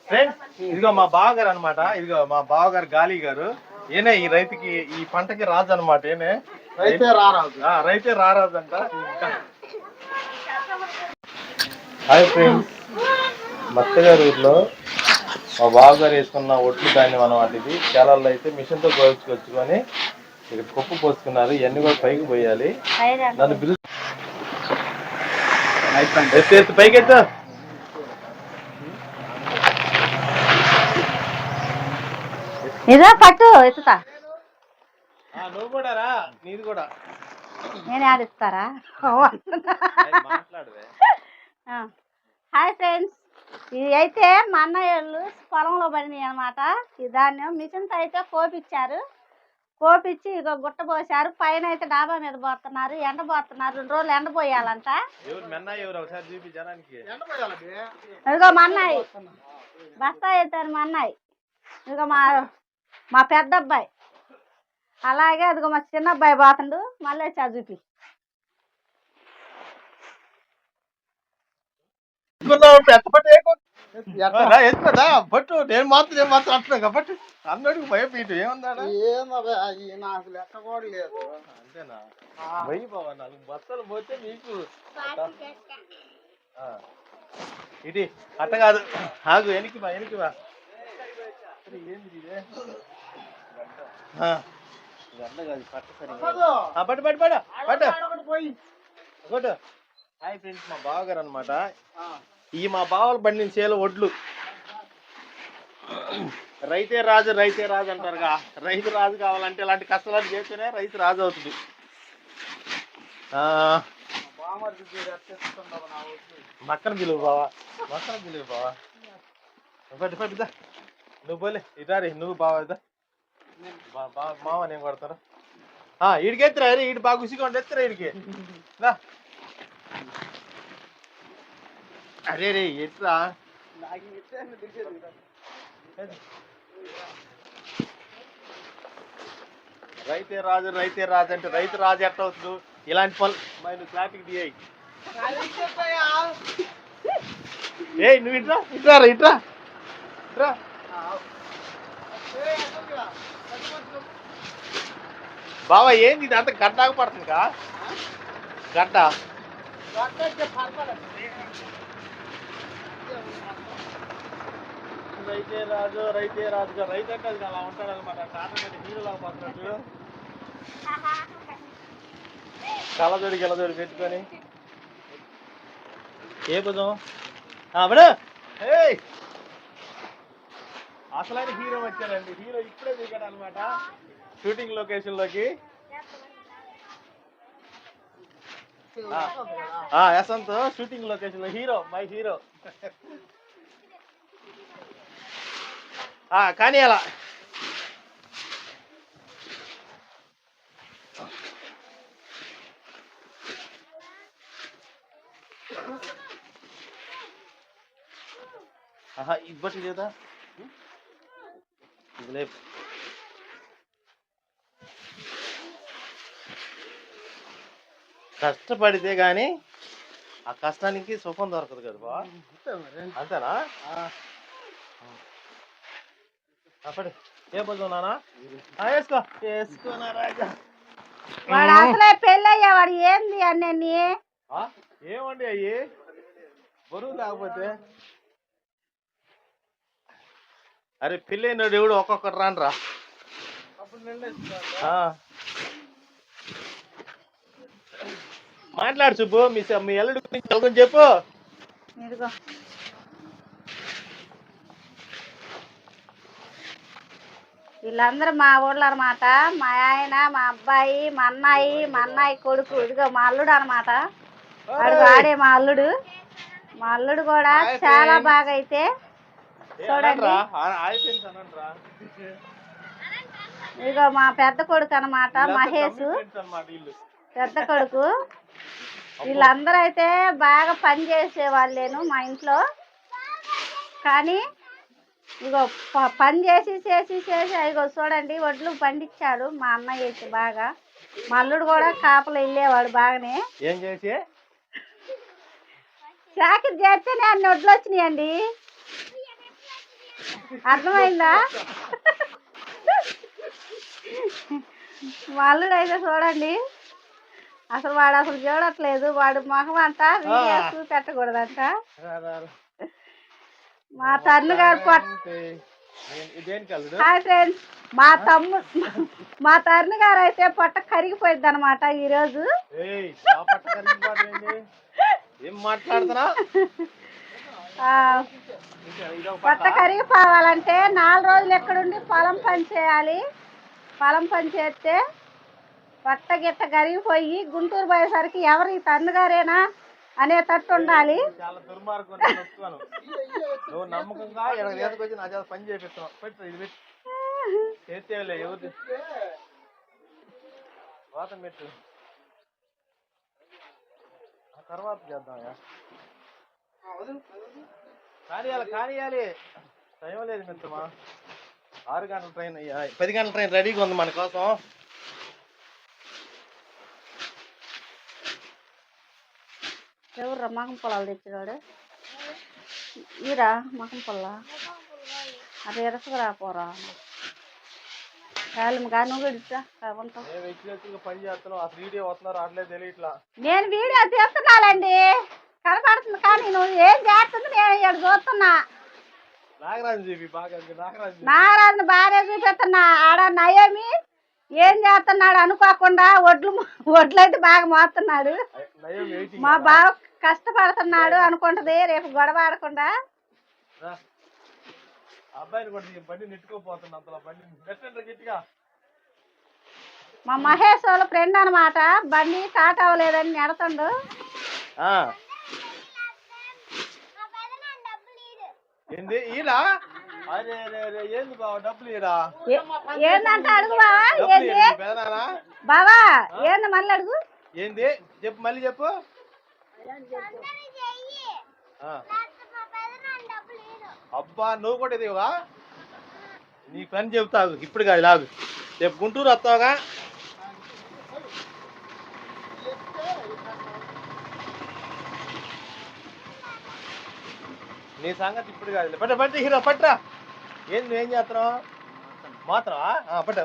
Friends ఇదిగో మా బావగారు అనమాట. ఇదిగో మా బావగారు గాలి గారు. ఈయనే ఈ రైతుకి ఈ పంటకి రాజు అనమాట. ఈయనే రైతే రారాజు అంట. హాయ్ ఫ్రెండ్స్, మత్తగారి ఊర్లో మా బావగారు వేసుకున్న ఒట్లు ధాన్యం అనమాట. ఇది కేరళలో అయితే మిషన్తో కోసుకొచ్చుకొని ఇక్కడ కుప్ప పోసుకున్నారు. ఇవన్నీ కూడా పైకి పోయాలి. నన్ను పిలు ఎత్తు పైకి ఎత్తు. ఇదా పట్టు ఎత్తుతా. నువ్వు కూడా రా, నీది కూడా. నేను ఆడిస్తారా? హాయ్ ఫ్రెండ్స్, ఇది అయితే మా అన్నయ్యలు పొలంలో పడినాయి అనమాట. ఈ ధాన్యం మిషన్తో అయితే కోపిచ్చారు. కోపిచ్చి ఇక గుట్ట పోసారు. పైన అయితే డాబా మీద పోతున్నారు, ఎండ పోతున్నారు. 2 రోజులు ఎండ పోయాలంట. ఇదిగో మా అన్నయ్య బస్తా అవుతారు. మా అన్నయ్య ఇదిగో మా పెద్ద అబ్బాయి, అలాగే అదిగో మా చిన్న అబ్బాయి పోతుండు. మళ్ళీ చూపి. పట్టు, నేను మాత్రం అంటున్నా కాబట్టి అందరికి భయపీటు ఏముందా? నాకు లెక్క కూడా లేదు. అంతేనా? భయ బావా, 4 బస్తాలు పోతే నీకు ఇది అట్ట కాదు. ఆగు, వెనక్కి బా, వెనక్కి బా. ఏంది ఇదే? పట్టు పట్టు పట్టు పట్టు. హాయ్ ఫ్రెండ్స్, మా బావగారు అనమాట. ఈ మా బావలు బండిన చేలో ఒడ్లు. రైతే రాజు రైతే రాజు అంటారుగా. రైతు రాజు కావాలంటే ఇలాంటి కష్టాలు చేస్తేనే రైతు రాజు అవుతుంది. మక్కన పిలువు బావా, మక్కన పిలువు బావా. పట్టు పట్టుదా, నువ్వు పోలే ఇదారి, నువ్వు బావా ఇదా. మావ నేను కొడతారా? ఈడికి ఎత్తురా, ఈడు బాగా ఉసిగా ఎత్తురా ఈడికి. అరే రే ఎట్లా రైతే రాజు రైతే రాజు అంటే రైతు రాజు ఎట్ట అవుతుంది? ఇలాంటి పనులు నువ్వు క్లాపిక్ దియ్యాయి. ఏ నువ్వు ఇట్రా ఇట్రా ఇట్రా ఇట్రా. బావా ఏంది ఇది అంత గడ్డాకు పడుతుందిగా? గడ్డ రైతే రాజు రైతే రాజుగా. రైతు అంటే అది అలా ఉంటాడు అనమాట. టాటా హీరోలా పడుతున్నాడు. కలజోడి పెట్టుకొని ఏ భుజం అప్పుడు అసలైన హీరో వచ్చారండి. హీరో ఇప్పుడే దిగాడు అనమాట షూటింగ్ లొకేషన్ లోకి. యశంత్ షూటింగ్ లొకేషన్ లో హీరో, మై హీరో. కానీ అలా ఇవ్వటి లేదా ఇది కష్టపడితే గాని ఆ కష్టానికి సుఖం దొరకదు కదా బా. అంతేనా? పడు ఏ పోతున్నానా వేసుకో వేసుకోనా రాజా. వాడు అసలే పెళ్ళి అయ్యేవాడు ఏంది అన్నీ ఏమండి అయ్యి బరువు లేకపోతే. అరే పెళ్ళైనాడు ఎవడు ఒక్కొక్కటి రానరా. మాట్లాడు సుబ్బు, మీ ఎల్లుడి గురించి వెళ్ళని చెప్పు. వీళ్ళందరూ మా ఊళ్ళో అనమాట. మా ఆయన, మా అబ్బాయి, మా అన్నయ్య కొడుకు. ఇదిగో మా అల్లుడు అనమాట. వాడే మా అల్లుడు. మా అల్లుడు కూడా చాలా బాగా అయితే చూడండి. ఇదిగో మా పెద్ద కొడుకు అనమాట, మహేష్ పెద్ద కొడుకు. వీళ్ళందరూ అయితే బాగా పని చేసే వాళ్ళేను మా ఇంట్లో. కానీ ఇగో పని చేసి ఇగో చూడండి వడ్లు పండించాడు మా అన్నయ్య అయితే బాగా. మా అల్లుడు కూడా కాపలు వెళ్ళేవాడు బాగానే. ఏం చేసి చాకరీ చేస్తేనే అన్ని వడ్లు వచ్చినాయండి. అర్థమైందా? మా అల్లుడు అయితే చూడండి, అసలు వాడు అసలు చూడట్లేదు. వాడు మొహం అంట వీడియోస్ పెట్టకూడదంట. మా తన్ను గారు హాయ్ ఫ్రెండ్స్, మా తరుణ్ గారు అయితే పొట్ట కరిగిపోయింది అనమాట ఈరోజు. పొట్ట కరిగిపోవాలంటే 4 రోజులు ఎక్కడుండి పొలం పని చేయాలి. పొలం పని చేస్తే పొట్ట గిట్ట కరిగిపోయి గుంటూరు పోయేసరికి ఎవరు ఈ తన్ను గారేనా అనేటట్టు ఉండాలి. చాలా దుర్మార్గం. నువ్వు నమ్మకంగా వచ్చి నా చేత పని చేపిస్తున్నావు. పెట్టు ఇది పెట్టు, చేస్తేలే ఎవరు వాతం పెట్టు, ఆ తర్వాత చేద్దాం. కానియాలి టైం లేదు మిత్రమా. 6 గంటల ట్రైన్, 10 గంటల ట్రైన్ రెడీగా ఉంది మన కోసం. ఎవరు మగం పొలాలు తెచ్చినాడు? ఈరా మగం పొల్ల అది ఎరసగా రాపోరా కానీ నువ్వు గడిచా పని చేస్తున్నావు. అసలు వీడియో వస్తున్నారు అట్లే తెలియట్లా. నేను వీడియో తీస్తున్నానండి, కనపడుతుంది. కానీ నువ్వు ఏం చేస్తుంది నేను ఇక్కడ చూస్తున్నా. నాగరాజుని బాగా చూపిస్తున్నా. ఆడ నయమి ఏం చేస్తున్నాడు అనుకోకుండా వడ్లు అయితే బాగా మోస్తున్నాడు. మా బావ కష్టపడుతున్నాడు అనుకుంటది రేపు గొడవ ఆడకుండా. మా మహేష్ వాళ్ళ ఫ్రెండ్ అనమాట. బండి స్టార్ట్ అవ్వలేదని నెడతాడు. ఏందంటే అడుగు బావా. బావా ఏంది మళ్ళీ అడుగు. ఏంది చెప్పు, మళ్ళీ చెప్పు. అబ్బా నువ్వు కూడా ఇదివా, నీ పని చెబుతావు ఇప్పుడు కాదు, లాగు. రేపు గుంటూరు వస్తావుగా. నీ సంగతి ఇప్పుడు కాదు. పట్ట పట్ట హీరో పట్టరా. ఏం నువ్వేం చేస్తున్నావు? మాత్రం పట్ట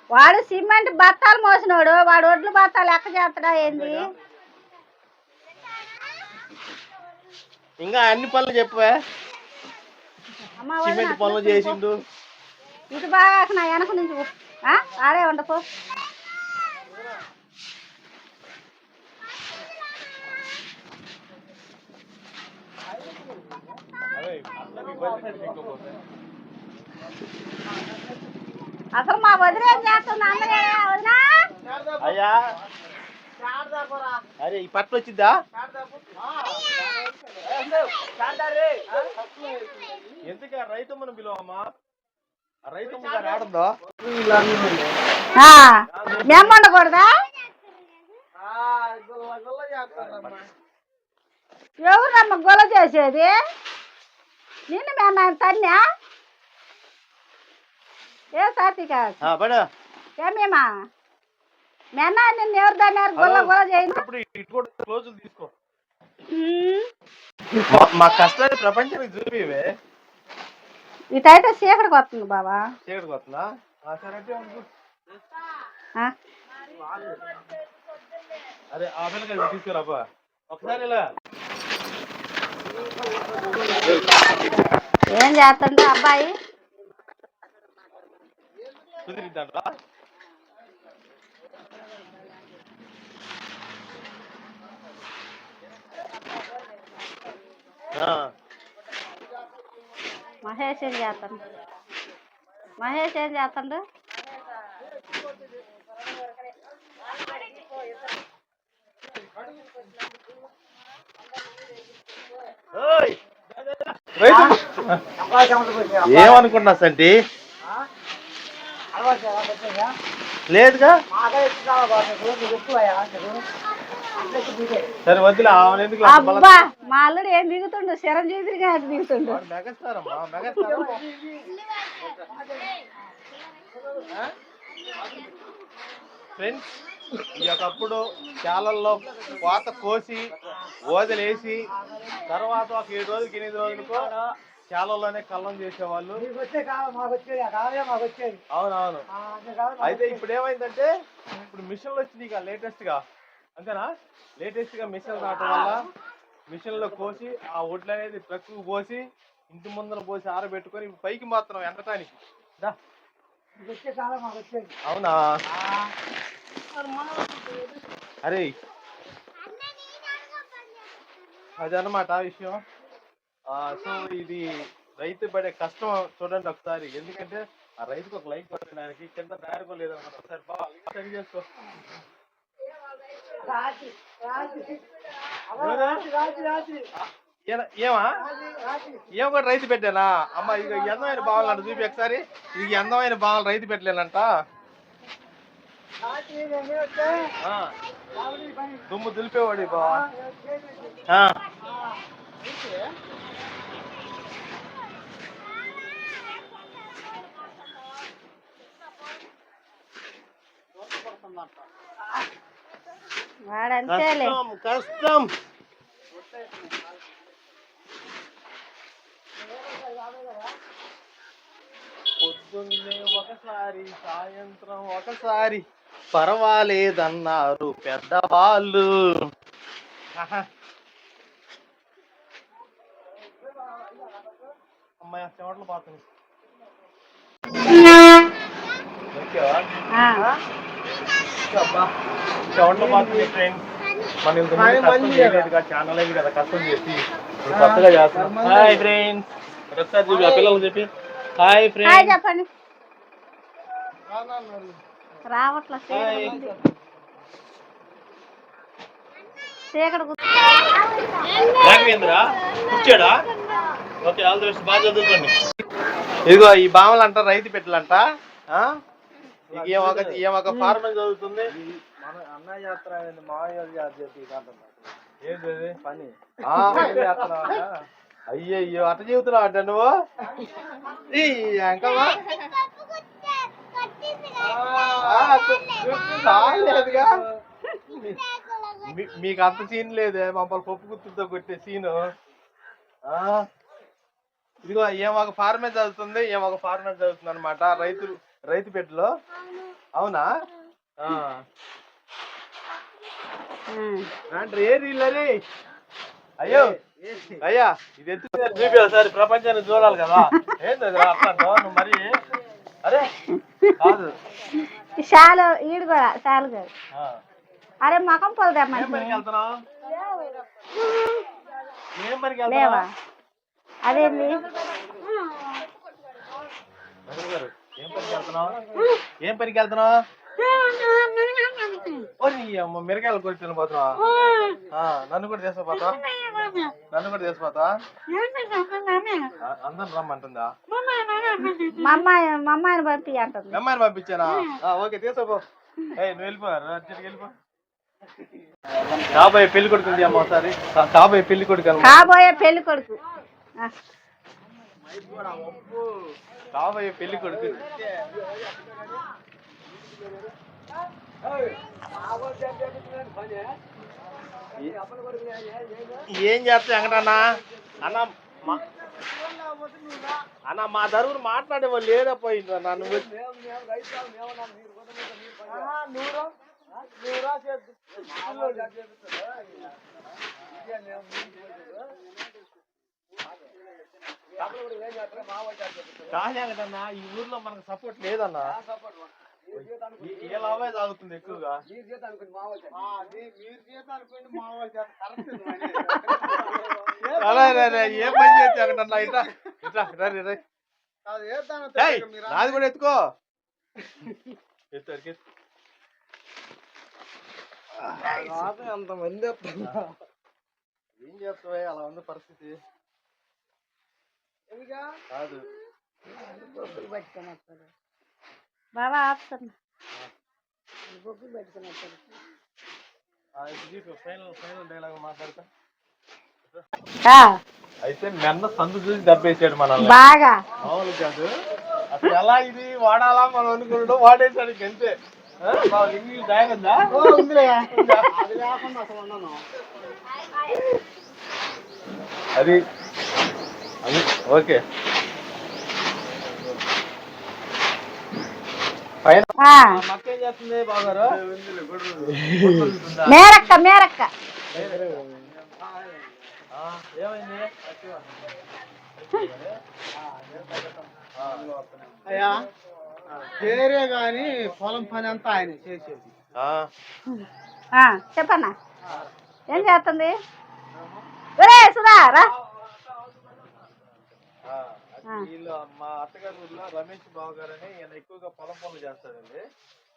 వాడు సిమెంట్ బత్తాలు మోసినోడు, వాడు ఒడ్లు బత్తాలు లెక్క చేస్తాడా ఏంది? ఇంకా అన్ని పనులు చెప్పవే. సిమెంట్ పనులు చేసిండు. ఇటు బాగా నా వెనక నుంచి ఆడే ఉండపో. అసలు మా వదిన ఏం చేస్తుంది? అందరే వదినా అయ్యా. అరే ఈ పట్టు వచ్చిద్దా? ఎందుకు రైతమ్మను పిలువమ్మా? రైతమ్మ గారు ఆడుందో మేము ఉండకూడదా? ఎవరమ్మ గొల చేసేది? నిన్ను మేము తన్నా ఏ సాతిక ఏమేమా మెన్న నిన్ను ఎవరు తన్నారు? గొల్ల గొల చేయండి. తీసుకో. మా కష్టాన్ని ప్రపంచానికి చూపివే. ఇటైతే చీకటికి వస్తుంది బాబా. చీకటికి వస్తుందా? అరే ఆ పిల్లగా తీసుకురాబా ఒకసారి. ఇలా ఏం చేస్తుండే అబ్బాయి? కుదిరిద్దంట. మహేష్ ఏం చేస్తాడు? మహేష్ ఏం చేస్తాడు? ఏమనుకున్నా సంటి? లేదుగా. సరే వద్దులే. అబ్బా మా అల్లుడు ఏం దిగుతుండు? చిరంజీవిగా దిగుతుండు. ఫ్రెండ్స్ ఈ ఒకప్పుడు చాలల్లో కోత కోసి ఓదలేసి తర్వాత ఒక 7 రోజులకి 8 రోజులకో చాలల్లోనే కల్లం చేసేవాళ్ళు. అవునవును. అయితే ఇప్పుడు ఏమైందంటే ఇప్పుడు మిషన్లు వచ్చినాయి లేటెస్ట్ గా, అంతేనా? లేటెస్ట్ గా మిషన్ రావటం వల్ల మిషన్ లో కోసి ఆ ఒడ్లు అనేది ట్రక్కు పోసి ఇంటి ముందర పోసి ఆరబెట్టుకొని పైకి మాత్రం ఎండటానికి. అవునా? అరే అదనమాట విషయం. సో ఇది రైతు పడే కష్టం చూడండి ఒకసారి. ఎందుకంటే ఆ రైతుకు ఒక లైక్ కొట్టడానికి కింద దారికో లేదనమాట. ఒకసారి బాగా చేసుకో. ఏమా ఏం కూడా రైతు పెట్టానా? అమ్మ ఇది అందమైన బావలు అంట, చూపి ఒకసారి. ఇది అందమైన బావలు రైతు పెట్టలేనంట. దుమ్ము దులిపేవాడు బావా. కష్టం. పొద్దున్నే ఒకసారి సాయంత్రం ఒకసారి పర్వాలేదన్నారు పెద్దవాళ్ళు. అమ్మాయి చెమటలు పోతుంది. చెమటలు పోతుంది ఫ్రెండ్స్. మన ఇంతగా ఛానల్ అయింది కదా, కష్టం చేసి ఇప్పుడు కొత్తగా చేస్తున్నాం. హాయ్ ఫ్రెండ్స్, ఒకసారి చూపి ఆ పిల్లలు చెప్పి హాయ్ ఫ్రెండ్స్ చెప్పండి. రావట్లా రాఘవేంద్ర కూర్చోడా? ఓకే, ఆల్ ది బెస్ట్, బాగా చదువుకోండి. ఇదిగో ఈ బామలు అంట రైతు పెట్టలంట. ఒక ఫార్మల్ చదువుతుంది. అన్న యాత్ర మామయ్య ఏంటి పని? అయ్యయ్యో అట్ట చెబుతున్నావు అంట నువ్వు. అంకమ్మా లేదుగా, మీకు అంత సీన్ లేదే, మమ్మల్ని పప్పు గుత్తులతో కొట్టే సీను. ఇదిగో ఏమొక ఫార్మేజ్ చదువుతుంది, ఏమొక ఫార్మేజ్ చదువుతుంది అనమాట రైతు బిడ్డలో. అవునా? ఏ రీల్లది? అయ్యో అయ్యా, ఇది ఎత్తు చూపి ఒకసారి, ప్రపంచాన్ని చూడాలి కదా. ఏంది అట్లా నువ్వు మరి? అరే కాదు, శాలు ఈడు కూడా శాలు కాదు. అరే మకం పోదా? ఏం పనికి వెళ్తున్నావు? ఏం పనికి లేవా? వెళ్తావా? అదేంది? ఏం పనికి వెళ్తున్నావు? ఏం పనికి వెళ్తున్నావు? అమ్మ మిరకాయలు కొట్టి తినపోతున్నావా? నన్ను కూడా తీసుకుపోతా? నన్ను కూడా తీసుకుపోతా? అందరం రమ్మంటుందా? మా అమ్మాయిని పంపి అంటుంది. అమ్మాయిని పంపించానా? ఓకే, తీసుకుపో. నువ్వు వెళ్ళిపోయారు, అర్జెంట్గా వెళ్ళిపో. కాబోయే పెళ్లి కొడుకుంది అమ్మ ఒకసారి. కాబోయే పెళ్లి కొడుకు. కాబోయే పెళ్లి కొడుకు. కాబోయే పెళ్లి కొడుకు. ఏం చేస్తా వెంకటన్నా? అన్న మా తరఫున మాట్లాడే వాళ్ళు లేదా పోయిండ్రా? నన్ను కాదన్నా, ఈ ఊర్లో మనకు సపోర్ట్ లేదన్నా. ఏ లాభే తాగుతుంది ఎక్కువగా. ఏం పని చేస్తే అక్కడ ఇట్లా ఇట్లా నాది కూడా ఎత్తుకో. ఎత్తుకి అంతమంది ఏం చేస్తావా? అలా ఉంది పరిస్థితి. కాదు బాబా ఆప్షన్ ఫైనల్ డైలాగ్ మాట్లాడతా. ఆ, అయితే మెన్న సందు చూసి దెబ్బేసాడు మనల్ని. బాగా మామూలు కాదు అసలు. ఎలా ఇది వాడాలా మనం అనుకున్నాడు, వాడేసాడు అంతే. ఇంగ్లీష్ తాగొద్దా? అది లేకుండా అసలు ఉండను. అది అది ఓకే పైన ఆ, మక్క ఏం చేస్తుంది బాగారు? మేరక్క మేరక్క ఏమైంది? అయ్యా పేరే గాని పొలం పని అంతా ఆయన చేసేది. ఆ, చెప్పన్నా ఏం చేస్తుంది ఒరే సుధా రా. వీళ్ళు మా అత్తగారి ఊర్లో రమేష్ బాబు గారు అని ఈయన ఎక్కువగా పొలం పనులు చేస్తారండి.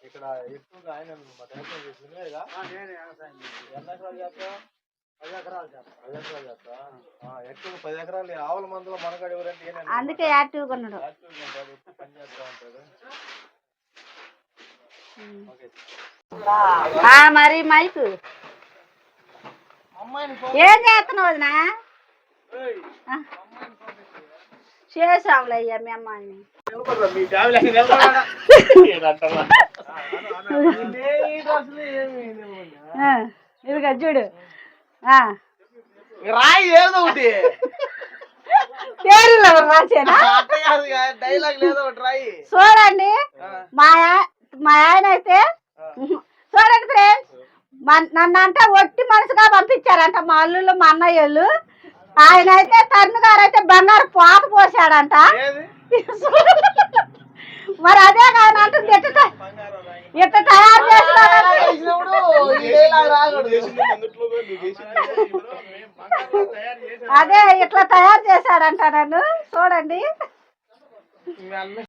ఇక్కడ ఎక్కువగా ఆయన మా వ్యవసాయం చేస్తుంది. ఎన్ని ఎకరాలు చేస్తా? 10 ఎకరాలు చేస్తా. 10 ఎకరాలు చేస్తా. ఎక్కువ 10 ఎకరాలు ఆవుల మందులో మనగాడు ఎవరంటే ఈయన. అందుకే యాక్టివ్గా ఉన్నాడు. యాక్టివ్గా ఉంటాడు, ఎక్కువ పని చేస్తూ ఉంటాడు. ఓకే. మరి మైకు అమ్మాయిని ఏం చేస్తున్నావు వదినా? చేసాంలే అయ్యా మీ అమ్మాయిని. మీ ఫ్యామిలీ నిలబడరా? ఇదిగా చూడు రాయి ఏదో ఒకటి పేర్లు ఎవరు రాసేనా? డైలాగ్ లేదో ఒకటి రాయి. చూడండి మా ఆయన అయితే చూడండి ఫ్రెండ్స్, నన్ను అంటే ఒట్టి మనసుగా పంపించారంట మా అల్లుళ్ళు మా అన్నయ్యలు. ఆయన అయితే తరుణ్ గారు అయితే బంగారు పాత పోసాడంట. మరి అదే కానీ అంటుంది ఇట్ట తయారు చేసినాడు. అదే ఇట్లా తయారు చేశాడంట నన్ను. చూడండి.